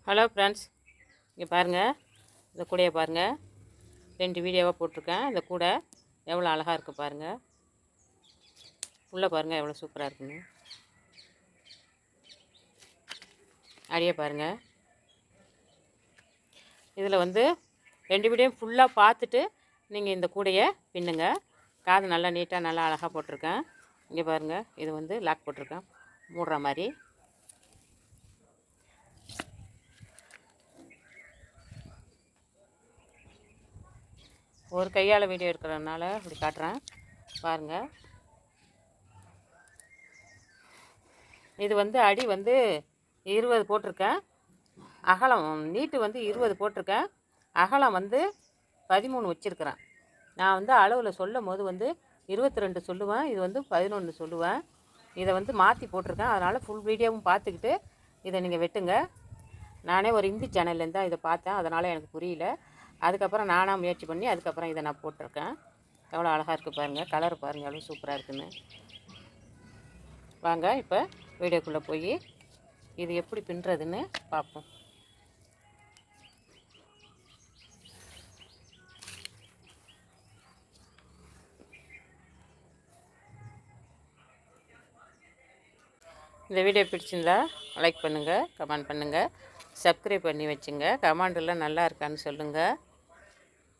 Hello friends, இங்கே பாருங்கள், இந்த கூடையை பாருங்கள். 2 வீடியோவாக போட்டிருக்கேன். இந்த கூடை எவ்வளோ அழகாக இருக்குது பாருங்கள். உள்ளே பாருங்கள் எவ்வளோ சூப்பராக இருக்குன்னு. அடியே பாருங்கள். இதில் வந்து 2 வீடியோவும் ஃபுல்லாக பார்த்துட்டு நீங்கள் இந்த கூடையை பின்னுங்க. காது நல்லா நீட்டாக நல்லா அழகாக போட்டிருக்கேன். இங்கே பாருங்கள், இது வந்து லாக் போட்டிருக்கேன் மூடுற மாதிரி. ஒரு கையால் வீடியோ இருக்கிறதுனால இப்படி காட்டுறேன் பாருங்கள். இது வந்து அடி வந்து 20 போட்டிருக்கேன். அகலம் நீட்டு வந்து 20 போட்டிருக்கேன். அகலம் வந்து 13 வச்சுருக்கிறேன். நான் வந்து அளவில் சொல்லும் போது வந்து 22 சொல்லுவேன். இது வந்து 11 சொல்லுவேன். இதை வந்து மாற்றி போட்டிருக்கேன். அதனால் ஃபுல் வீடியோவும் பார்த்துக்கிட்டு இதை நீங்கள் வெட்டுங்க. நானே ஒரு ஹிந்தி சேனல்லேருந்து தான் இதை பார்த்தேன். அதனால் எனக்கு புரியல. அதுக்கப்புறம் நானாக முயற்சி பண்ணி அதுக்கப்புறம் இதை நான் போட்டிருக்கேன். எவ்வளோ அழகாக இருக்குது பாருங்கள். கலர் பாருங்கள் எவ்வளோ சூப்பராக இருக்குன்னு. வாங்க இப்போ வீடியோக்குள்ளே போய் இது எப்படி பின்னுறதுன்னு பார்ப்போம். இந்த வீடியோ பிடிச்சிருந்தா லைக் பண்ணுங்கள், கமெண்ட் பண்ணுங்கள், சப்ஸ்கிரைப் பண்ணி வச்சுங்க. கமெண்டெல்லாம் நல்லா இருக்கான்னு சொல்லுங்கள்.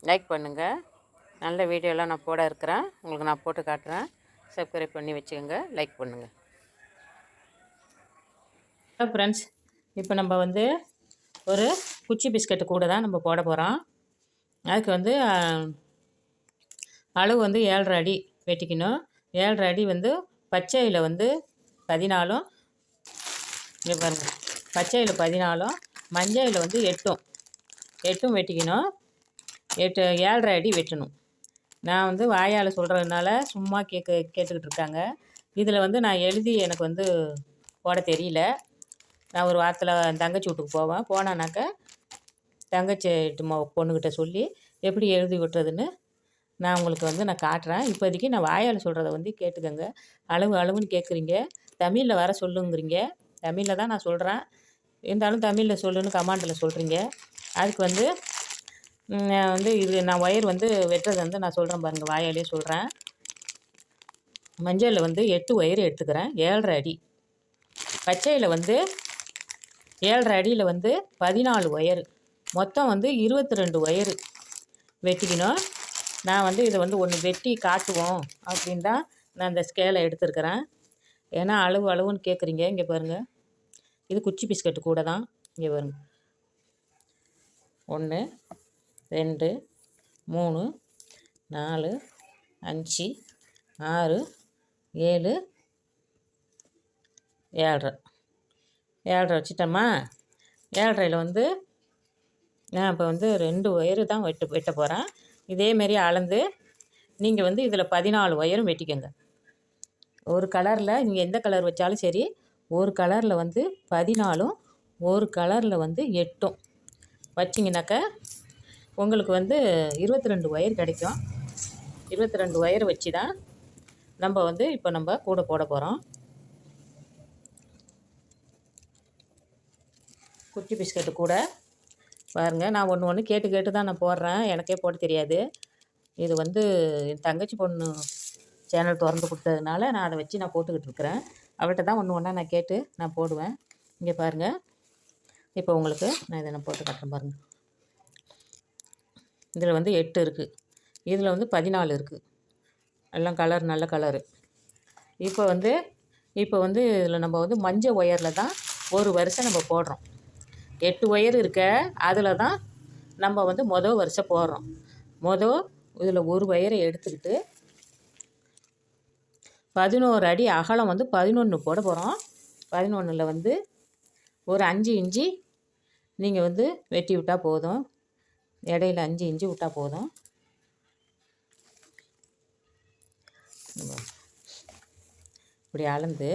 லைக் பண்ணுங்கள். நல்ல வீடியோலாம் நான் போட இருக்கிறேன். உங்களுக்கு நான் போட்டு காட்டுறேன். சப்ஸ்கிரைப் பண்ணி வச்சுக்கோங்க, லைக் பண்ணுங்கள். ஹலோ ஃப்ரெண்ட்ஸ், இப்போ நம்ம வந்து ஒரு குச்சி பிஸ்கட்டு கூட தான் நம்ம போட போகிறோம். அதுக்கு வந்து அளவு வந்து 7.5 அடி வெட்டிக்கணும். 7.5 அடி வந்து பச்சையில் வந்து 14, இங்கே பாருங்கள், பச்சையில் 14, மஞ்சள் வந்து 8 வெட்டிக்கணும். 7.5 அடி வெட்டணும். நான் வந்து வாயால் சொல்கிறதுனால சும்மா கேட்டுக்கிட்டு இருக்காங்க. இதில் வந்து நான் எழுதி எனக்கு வந்து போட தெரியல. நான் ஒரு வாரத்தில் தங்கச்சி வீட்டுக்கு போனானாக்க தங்கச்சி பொண்ணுக்கிட்ட சொல்லி எப்படி எழுதி விட்டுறதுன்னு நான் உங்களுக்கு வந்து நான் காட்டுறேன். இப்போதைக்கு நான் வாயால் சொல்கிறத வந்து கேட்டுக்கோங்க. அளவுன்னு கேட்குறீங்க, தமிழில் வர சொல்லுங்கிறீங்க. தமிழில் தான் நான் சொல்கிறேன். இருந்தாலும் தமிழில் சொல்லுன்னு கமாண்டில் சொல்கிறீங்க. அதுக்கு வந்து இது நான் ஒயர் வந்து வெட்டுறது வந்து நான் சொல்கிறேன் பாருங்கள், வாயாலே சொல்கிறேன். மஞ்சளில் வந்து 8 ஒயர் எடுத்துக்கிறேன். 7.5 அடி. பச்சையில் வந்து 7.5 அடியில் வந்து 14 ஒயரு. மொத்தம் வந்து 22 ஒயரு வெட்டிக்கணும். நான் வந்து இதை வந்து ஒன்று வெட்டி காட்டுவோம் அப்படின்னு தான் நான் இந்த ஸ்கேலை எடுத்துருக்கிறேன். ஏன்னா அளவுன்னு கேட்குறீங்க. இங்கே பாருங்கள், இது குச்சி பிஸ்கட்டு கூட தான். இங்கே பாருங்கள், 1 2 3 4 5 6 7 7.5 வச்சுட்டோமா. 7.5ல் வந்து நான் இப்போ வந்து 2 ஒயரு தான் வெட்ட போகிறேன். இதேமாரி அளந்து நீங்கள் வந்து இதில் 14 ஒயரும் வெட்டிக்கோங்க. ஒரு கலரில் நீங்கள் எந்த கலர் வச்சாலும் சரி, ஒரு கலரில் வந்து 14, ஒரு கலரில் வந்து 8 வச்சிங்கனாக்கா உங்களுக்கு வந்து 22 ஒயர் கிடைக்கும். 22 ஒயர் வச்சு தான் நம்ம வந்து இப்போ நம்ம கூட போட போகிறோம். குச்சி பிஸ்கட்டு கூட பாருங்கள், நான் ஒன்று கேட்டு தான் நான் போடுறேன். எனக்கே போட தெரியாது. இது வந்து என் தங்கச்சி பொண்ணு சேனல் திறந்து கொடுத்ததுனால நான் அதை வச்சு நான் போட்டுக்கிட்டு இருக்கிறேன். அவள்கிட்ட தான் ஒன்றா நான் கேட்டு நான் போடுவேன். இங்கே பாருங்கள், இப்போ உங்களுக்கு நான் இதை நான் போட்டு காட்டுறேன் பாருங்கள். இதில் வந்து 8 இருக்குது, இதில் வந்து 14 இருக்குது. எல்லாம் கலர் நல்ல கலரு. இப்போ வந்து இதில் நம்ம வந்து மஞ்சள் ஒயரில் தான் ஒரு வரிசை நம்ம போடுறோம். 8 ஒயர் இருக்க அதில் தான் நம்ம வந்து மொதல் வரிசை போடுறோம். இதில் ஒரு ஒயரை எடுத்துக்கிட்டு 11 அடி அகலம் வந்து 11 போட போகிறோம். 11ல் வந்து ஒரு 5 இன்ச்சு நீங்கள் வந்து வெட்டி விட்டால் போதும். இடையில 5 இன்ச்சு விட்டால் போதும். இப்படி அளந்து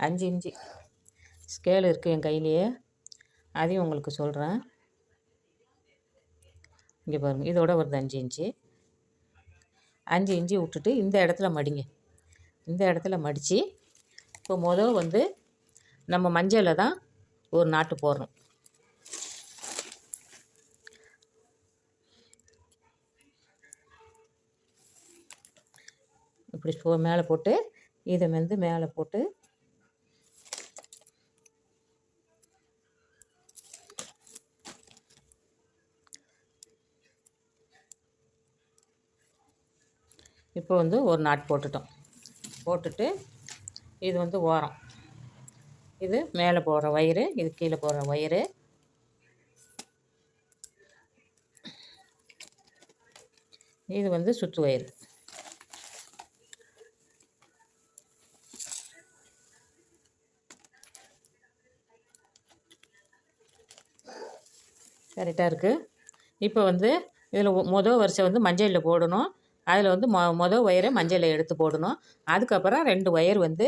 5 இன்ச்சு ஸ்கேல் இருக்குது என் கையிலேயே, அதையும் உங்களுக்கு சொல்கிறேன். இங்கே பாருங்கள், இதோட வருது 5 இன்ச்சு. 5 இன்ச்சு விட்டுட்டு இந்த இடத்துல மடிங்க. இந்த இடத்துல மடித்து இப்போ வந்து நம்ம மஞ்சளில் தான் ஒரு நாட்டு போடுறோம். இப்படி மேலே போட்டு இதை வந்து மேலே போட்டு இப்போ வந்து ஒரு நாட் போட்டுட்டோம். போட்டுட்டு இது வந்து ஓரம், இது மேலே போகிற வயிறு, இது கீழே போகிற வயிறு. இது வந்து சுற்று வயிறு. கரெக்டாக இருக்குது. இப்போ வந்து இதில் மொதல் வரிசை வந்து மஞ்சளில் போடணும். அதில் வந்து மொதல் ஒயரை மஞ்சளில் எடுத்து போடணும். அதுக்கப்புறம் 2 ஒயர் வந்து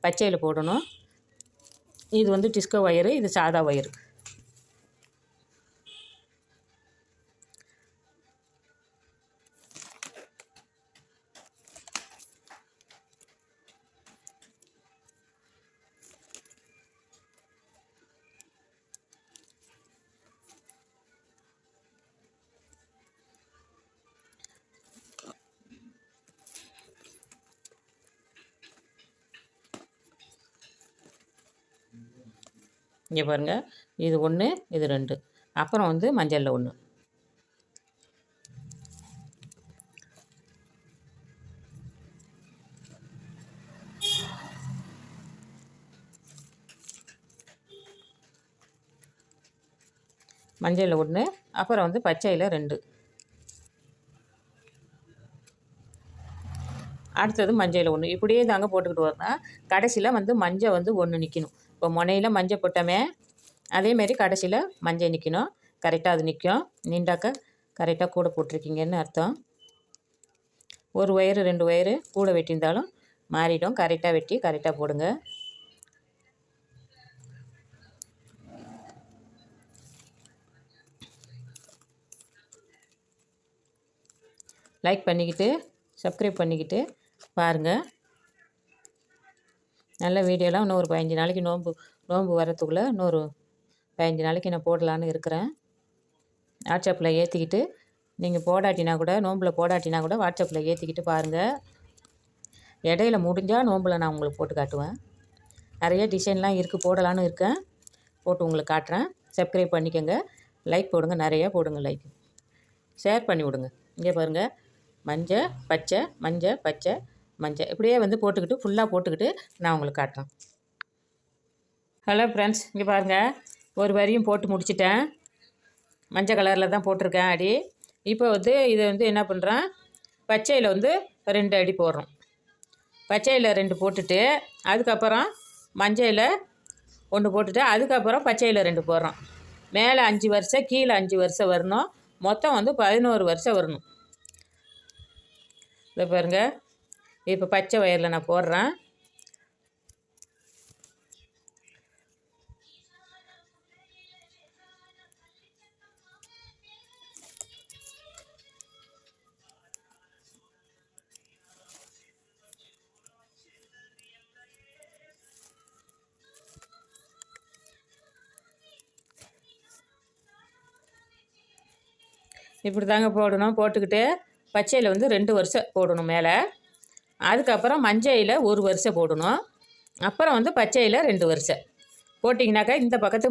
பச்சையில் போடணும். இது வந்து டிஸ்கோ ஒயரு, இது சாதா ஒயரு. இங்கே பாருங்கள், இது 1, இது 2, அப்புறம் வந்து மஞ்சளில் 1. மஞ்சளில் 1, அப்புறம் வந்து பச்சையில் 2. அடுத்தது மஞ்சள் 1. இப்படியே தாங்க போட்டுக்கிட்டு வரணும். கடைசியில் வந்து மஞ்சள் வந்து 1 நிற்கணும். இப்போ முனையில் மஞ்சள் போட்டோமே, அதேமாரி கடைசியில் மஞ்சள் நிற்கணும். கரெக்டாக அது நிற்கும். நீண்டாக்க கரெக்டாக கூட போட்டிருக்கீங்கன்னு அர்த்தம். ஒரு ஒயரு 2 ஒயரு கூட வெட்டியிருந்தாலும் மாறிடும். கரெக்டாக வெட்டி கரெக்டாக போடுங்க. லைக் பண்ணிக்கிட்டு சப்ஸ்கிரைப் பண்ணிக்கிட்டு பாருங்கள். நல்ல வீடியோலாம் இன்னும் ஒரு 15 நாளைக்கு நோன்பு வரத்துக்குள்ளே இன்னொரு 15 நாளைக்கு நான் போடலான்னு இருக்கிறேன். வாட்ஸ்அப்பில் ஏற்றிக்கிட்டு நீங்கள் போடாட்டினா கூட, நோம்பில் போடாட்டினா கூட வாட்ஸ்அப்பில் ஏற்றிக்கிட்டு பாருங்கள். இடையில முடிஞ்சால் நோம்பில் நான் உங்களுக்கு போட்டு காட்டுவேன். நிறைய டிசைன்லாம் இருக்குது, போடலான்னு இருக்கேன். போட்டு உங்களுக்கு காட்டுறேன். சப்ஸ்கிரைப் பண்ணிக்கோங்க. லைக் போடுங்க, நிறையா போடுங்க லைக். ஷேர் பண்ணி விடுங்க. இங்கே பாருங்கள், மஞ்சள் பச்சை, மஞ்சள் பச்சை மஞ்சள், இப்படியே வந்து போட்டுக்கிட்டு ஃபுல்லாக போட்டுக்கிட்டு நான் உங்களுக்கு காட்டுறேன். ஹலோ ஃப்ரெண்ட்ஸ், இங்கே பாருங்கள், ஒரு வரியும் போட்டு முடிச்சிட்டேன். மஞ்சள் கலரில் தான் போட்டிருக்கேன் அடி. இப்போ வந்து இதை வந்து என்ன பண்ணுறேன், பச்சையில் வந்து 2 அடி போடுறோம். பச்சையில் 2 போட்டுட்டு அதுக்கப்புறம் மஞ்சளில் 1 போட்டுட்டு அதுக்கப்புறம் பச்சையில் 2 போடுறோம். மேலே 5 வரிசை, கீழே 5 வரிசை வரணும். மொத்தம் வந்து 11 வரிசை வரணும். இதை பாருங்கள், இப்போ பச்சை ஒயரில் நான் போடுறேன். இப்படி தாங்க போடணும். போட்டுக்கிட்டு பச்சையில் வந்து 2 வரிசை போடணும் மேலே. அதுக்கப்புறம் மஞ்சளில் 1 வரிசை போடணும். அப்புறம் வந்து பச்சையில் 2 வரிசை போட்டிங்கனாக்கா இந்த பக்கத்து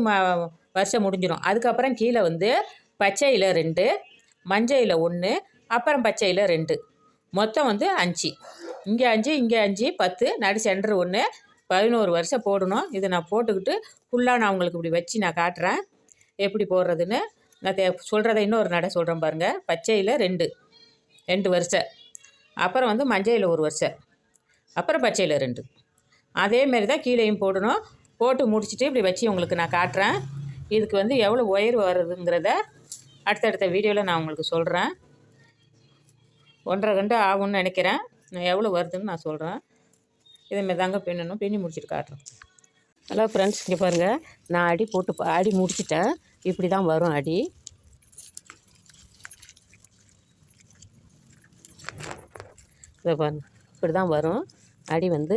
வரிசை முடிஞ்சிடும். அதுக்கப்புறம் கீழே வந்து பச்சையில் 2, மஞ்சளில் 1, அப்புறம் பச்சையில் 2, மொத்தம் வந்து 5. இங்கே 5, இங்கே 5, 10, நடு சென்டர் 1, 11 வரிசை போடணும். இதை நான் போட்டுக்கிட்டு ஃபுல்லாக நான் உங்களுக்கு இப்படி வச்சு நான் காட்டுறேன் எப்படி போடுறதுன்னு. நான் சொல்கிறத இன்னொரு நடை சொல்கிறேன் பாருங்கள். பச்சையில் 2 வரிசை, அப்புறம் வந்து மஞ்சளில் 1 வரிசை, அப்புறம் பச்சையில் 2. அதேமாரி தான் கீழேயும் போடணும். போட்டு முடிச்சுட்டு இப்படி வச்சு உங்களுக்கு நான் காட்டுறேன். இதுக்கு வந்து எவ்வளோ ஒயர் வருதுங்கிறத அடுத்தடுத்த வீடியோவில் நான் உங்களுக்கு சொல்கிறேன். 1.5 கண்டு ஆகும்னு நினைக்கிறேன். நான் எவ்வளோ வருதுன்னு நான் சொல்கிறேன். இதேமாரி தாங்க பின்னணும். பின்னி முடிச்சுட்டு காட்டுறேன். ஹலோ ஃப்ரெண்ட்ஸ், இங்கே பாருங்கள், நான் அடி போட்டு அடி முடிச்சிட்டேன். இப்படி தான் வரும் அடி. இதை பாருங்கள், இப்படி தான் வரும் அடி. வந்து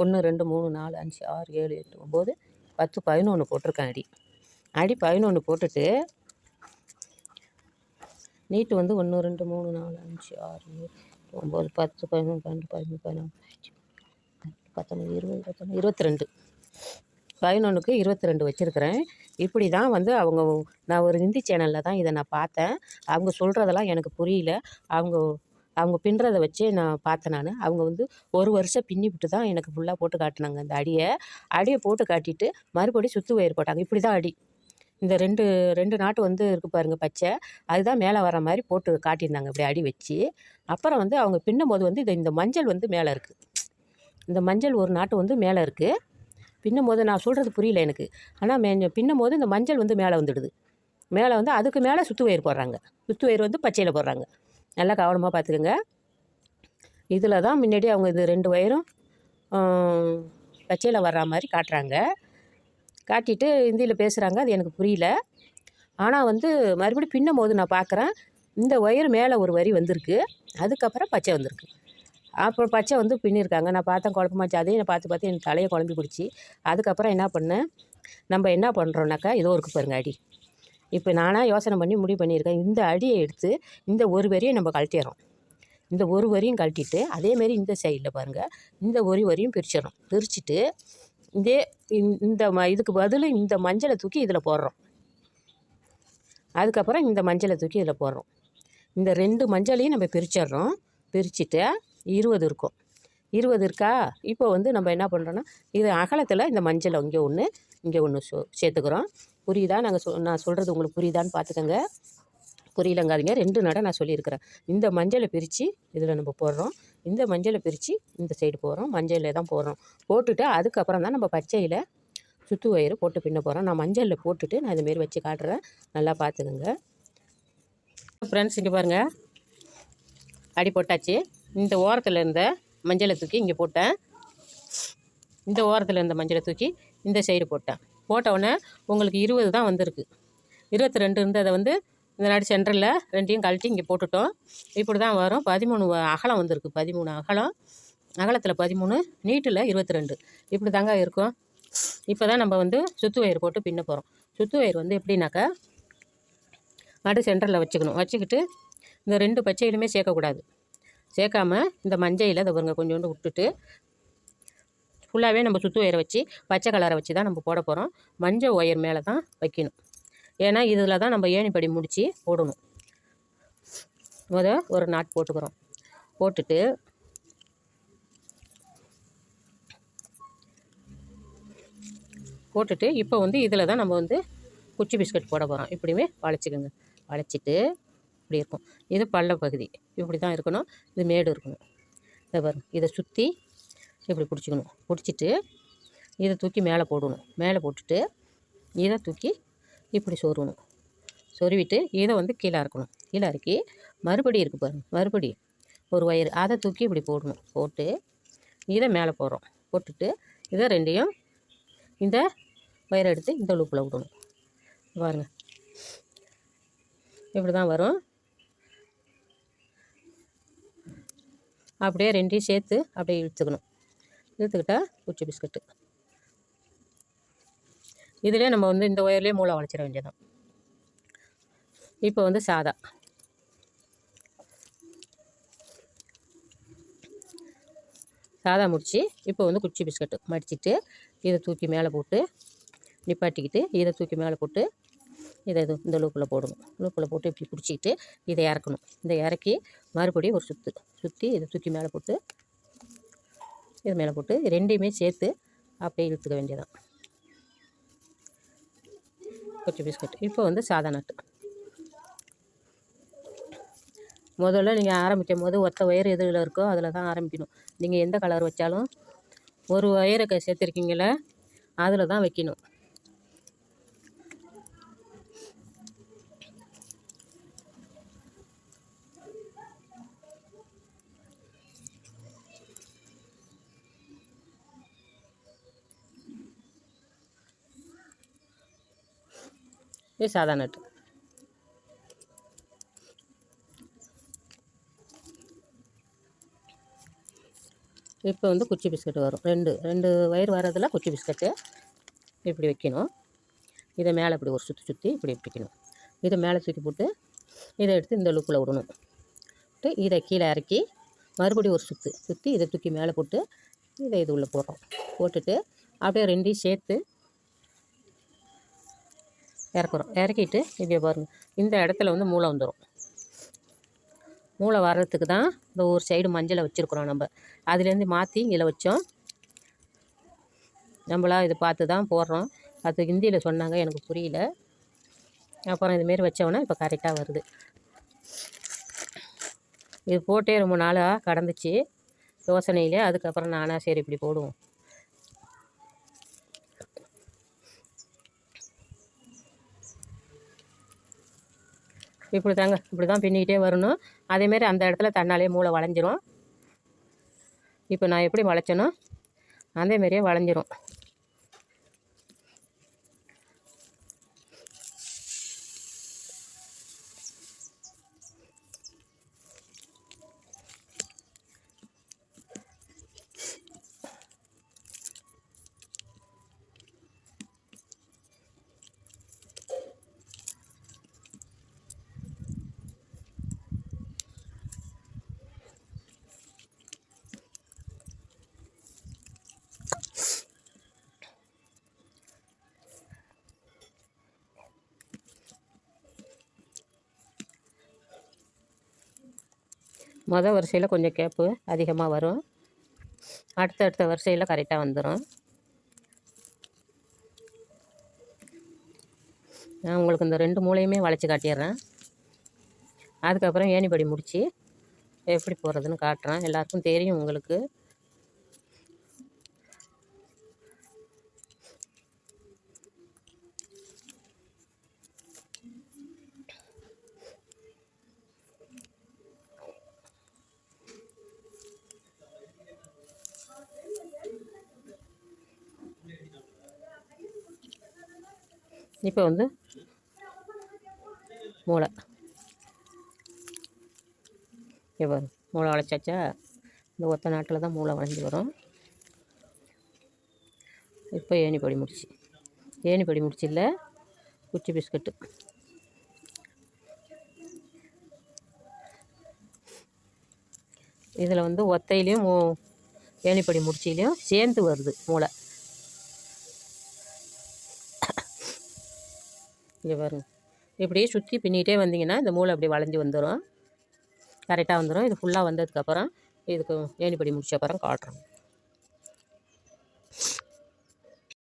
1 2 3 4 5 6 7 8 9 10 11 போட்டிருக்கேன் அடி 11 போட்டுட்டு நீட்டு வந்து 1 2 3 4 5 6 7 9 10 11 12 13 14 15 16 17 18 19 20 22 11க்கு 22 வச்சுருக்கிறேன். இப்படி தான் வந்து நான் ஒரு ஹிந்தி சேனலில் தான் இதை நான் பார்த்தேன். அவங்க சொல்கிறதெல்லாம் எனக்கு புரியல. அவங்க பின்னுறத வச்சே நான் பார்த்தேன் அவங்க வந்து 1 வருஷம் பின்னி விட்டு தான் எனக்கு ஃபுல்லாக போட்டு காட்டினாங்க. அந்த அடியை போட்டு காட்டிட்டு மறுபடியும் சுற்று ஒயர் போட்டாங்க. இப்படி தான் அடி. இந்த ரெண்டு நாட்டு வந்து இருக்குது பாருங்கள் பச்சை, அதுதான் மேலே வர மாதிரி போட்டு காட்டியிருந்தாங்க இப்படி அடி வச்சு. அப்புறம் வந்து அவங்க பின்னும்போது வந்து இந்த மஞ்சள் வந்து மேலே இருக்குது. இந்த மஞ்சள் ஒரு நாட்டு வந்து மேலே இருக்குது. பின்னும்போது நான் சொல்கிறது புரியல எனக்கு. ஆனால் பின்னும்போது இந்த மஞ்சள் வந்து மேலே வந்துடுது. மேலே வந்து அதுக்கு மேலே சுற்று ஒயர் போடுறாங்க. சுற்று ஒயர் வந்து பச்சையில் போடுறாங்க. நல்லா கவனமாக பார்த்துக்குங்க. இதில் தான் முன்னாடி அவங்க இது 2 ஒயரும் பச்சையில் வர்ற மாதிரி காட்டுறாங்க. காட்டிட்டு ஹிந்தியில் பேசுகிறாங்க. அது எனக்கு புரியல. ஆனால் வந்து மறுபடியும் பின்னும்போது நான் பார்க்குறேன், இந்த ஒயர் மேலே ஒரு வரி வந்திருக்கு. அதுக்கப்புறம் பச்சை வந்திருக்கு. அப்புறம் பச்சை வந்து பின்னிருக்காங்க. நான் பார்த்தேன், குழப்பமாச்சு. அதையும் நான் பார்த்து எனக்கு தலையை குழம்பி பிடிச்சி அதுக்கப்புறம் என்ன பண்ணேன், நம்ம என்ன பண்ணுறோன்னாக்கா இதோ இருக்குது பாருங்க அடி. இப்போ நானாக யோசனை பண்ணி முடிவு பண்ணியிருக்கேன். இந்த அடியை எடுத்து இந்த ஒரு வரியை நம்ம கழட்டிடுறோம். இந்த ஒரு வரியும் கழட்டிட்டு அதேமாரி இந்த சைடில் பாருங்கள், இந்த ஒரு வரியும் பிரிச்சிடறோம். பிரிச்சுட்டு இதுக்கு பதில் இந்த மஞ்சளை தூக்கி இதில் போடுறோம். அதுக்கப்புறம் இந்த மஞ்சளை தூக்கி இதில் போடுறோம். இந்த 2 மஞ்சளையும் நம்ம பிரிச்சிடுறோம். பிரிச்சுட்டு 20 இருக்கும். 20 இருக்கா? இப்போ வந்து நம்ம என்ன பண்ணுறோன்னா, இது அகலத்தில் இந்த மஞ்சளை இங்கே ஒன்று சேர்த்துக்கிறோம். புரியுதா? நான் சொல்கிறது உங்களுக்கு புரியுதான்னு பார்த்துக்கோங்க. புரியலங்காதீங்க. 2 நட நான் சொல்லியிருக்கிறேன். இந்த மஞ்சளை பிரித்து இதில் நம்ம போடுறோம். இந்த மஞ்சளை பிரித்து இந்த சைடு போடுறோம். மஞ்சளில் தான் போடுறோம். போட்டுட்டு அதுக்கப்புறம் தான் நம்ம பச்சையில் சுற்று ஒயரு போட்டு பின்ன போகிறோம். நான் மஞ்சளில் போட்டுட்டு நான் இதுமாரி வச்சு காட்டுறேன். நல்லா பார்த்துக்கோங்க ஃப்ரெண்ட்ஸ். இங்கே பாருங்கள், அடி போட்டாச்சு. இந்த ஓரத்தில் இருந்த மஞ்சளை தூக்கி இங்கே போட்டேன். இந்த ஓரத்தில் இருந்த மஞ்சளை தூக்கி இந்த சைடு போட்டேன். போட்டவுடனே உங்களுக்கு 20 தான் வந்திருக்கு. 22 இருந்ததை வந்து இந்த நாடு சென்டரில் 2யும் கழட்டி இங்கே போட்டுட்டோம். இப்படி தான் வரும். 13 அகலம் வந்திருக்கு. 13 அகலம், அகலத்தில் 13, நீட்டில் 22. இப்படி தாங்க இருக்கும். இப்போ தான் நம்ம வந்து சுற்று ஒயர் போட்டு பின்ன போகிறோம். சுற்று ஒயர் வந்து எப்படின்னாக்கா நடு சென்டரில் வச்சுக்கணும். வச்சுக்கிட்டு இந்த 2 பச்சையிலுமே சேர்க்கக்கூடாது. சேர்க்காமல் இந்த மஞ்சையில் அதை பாருங்க கொஞ்சோண்டு விட்டுட்டு ஃபுல்லாகவே நம்ம சுற்று ஒயரை வச்சு பச்சை கலரை வச்சு தான் நம்ம போட போகிறோம். மஞ்சள் ஒயர் மேலே தான் வைக்கணும். ஏன்னா இதில் தான் நம்ம ஏணிப்படி முடித்து போடணும். ஒரு நாட் போட்டுக்கிறோம். போட்டுட்டு இப்போ வந்து இதில் தான் நம்ம வந்து குச்சி பிஸ்கட் போட போகிறோம். இப்படியுமே வளைச்சிக்கோங்க. வளைச்சிட்டு இப்படி இருக்கும். இது பள்ள பகுதி இப்படி தான் இருக்கணும். இது மேடு இருக்கணும். இதை பாருங்க, இதை சுற்றி இப்படி பிடிச்சிக்கணும். பிடிச்சிட்டு இதை தூக்கி மேலே போடணும். மேலே போட்டுட்டு இதை தூக்கி இப்படி சொருவணும். சொருவிட்டு இதை வந்து கீழே இறக்கணும். கீழே இறக்கி மறுபடி இருக்குது பாருங்கள், மறுபடி ஒரு ஒயர் அதை தூக்கி இப்படி போடணும். போட்டு இதை மேலே போடுறோம். போட்டுட்டு இதை 2யும் இந்த ஒயரை எடுத்து இந்த லூப்பில் விடணும். பாருங்கள், இப்படி தான் வரும். அப்படியே 2யும் சேர்த்து அப்படியே இழுத்துக்கணும். இழுத்துக்கிட்டா குச்சி பிஸ்கட்டு. இதிலே நம்ம வந்து இந்த ஒயர்லேயே மூளை வளைச்சிட வேண்டியதான். இப்போ வந்து சாதா முடித்து இப்போ வந்து குச்சி பிஸ்கட்டு மடிச்சிட்டு இதை தூக்கி மேலே போட்டு நிப்பாட்டிக்கிட்டு இதை தூக்கி மேலே போட்டு இதை இந்த லூப்பில் போடணும். லூப்பில் போட்டு இப்படி பிடிச்சிக்கிட்டு இதை இறக்கணும். இதை இறக்கி மறுபடியும் ஒரு சுற்றி இதை தூக்கி மேலே போட்டு இது மேலே போட்டு 2யுமே சேர்த்து அப்படியே இழுத்துக்க வேண்டியதான் குச்சி பிஸ்கட். இப்போ வந்து சாதா நட்டு. முதல்ல நீங்கள் ஆரம்பிக்கும் போது ஒத்த ஒயர் எதில் இருக்கோ அதில் தான் ஆரம்பிக்கணும். நீங்கள் எந்த கலர் வச்சாலும் ஒரு ஒயரை சேர்த்துருக்கீங்களே அதில் தான் வைக்கணும். இது சாதா நட்டு. இப்போ வந்து குச்சி பிஸ்கட்டு வரும். ரெண்டு ஒயர் வரதில் குச்சி பிஸ்கட்டு. இப்படி வைக்கணும். இதை மேலே இப்படி ஒரு சுற்றி இப்படி வைக்கணும். இதை மேலே தூக்கி போட்டு இதை எடுத்து இந்த லுக்கில் விடணும். இதை கீழே இறக்கி மறுபடியும் ஒரு சுற்றி இதை தூக்கி மேலே போட்டு இதை இது உள்ளே போடுறோம். போட்டுட்டு அப்படியே ரெண்டையும் சேர்த்து இறக்குறோம். இறக்கிட்டு இப்படியே பாருங்கள், இந்த இடத்துல வந்து மூளை வந்துடும். மூளை வர்றதுக்கு தான் இந்த ஒரு சைடு மஞ்சளை வச்சுருக்குறோம். நம்ம அதுலேருந்து மாற்றி இதில் வச்சோம். நம்மளா இதை பார்த்து தான் போடுறோம். அது ஹிந்தியில் சொன்னாங்க, எனக்கு புரியல. அப்புறம் இதுமாரி வச்சோன்னா இப்போ கரெக்டாக வருது. இது போட்டே ரொம்ப நாளாக கடந்துச்சு யோசனையிலே. அதுக்கப்புறம் நானாக சரி இப்படி போடுவோம். இப்படி தான் பின்னிக்கிட்டே வரணும். அதேமாரி அந்த இடத்துல தன்னாலே மூளை வளைஞ்சிரும். இப்போ நான் எப்படி வளைச்சனோ அதேமாரியே வளைஞ்சிரும். மொதல் வரிசையில் கொஞ்சம் கேப்பு அதிகமாக வரும். அடுத்த வரிசையில் கரெக்டாக வந்துடும். நான் உங்களுக்கு இந்த 2 மூலையுமே வளைச்சி காட்டிடுறேன். அதுக்கப்புறம் ஏணிப்படி முடித்து எப்படி போடுறதுன்னு காட்டுறேன். எல்லாருக்கும் தெரியும் உங்களுக்கு. இப்போ வந்து மூளை மூளை வளைச்சாச்சா. இந்த ஒத்த நாட்டில் தான் மூளை வளைஞ்சி வரும். இப்போ ஏணிப்படி முடிச்சு இல்லை குச்சி பிஸ்கட்டு. இதில் வந்து ஒத்தையிலையும் ஏணிப்படி முடிச்சிலையும் சேர்ந்து வருது மூளை. இங்கே பாருங்க, இப்படியே சுற்றி பின்னிகிட்டே வந்தீங்கன்னா இந்த மூளை அப்படி வளைஞ்சி வந்துடும். கரெக்டாக வந்துடும். இது ஃபுல்லாக வந்ததுக்கப்புறம் இதுக்கு ஏணிப்படி முடிச்ச அப்புறம் காட்டுறோம்.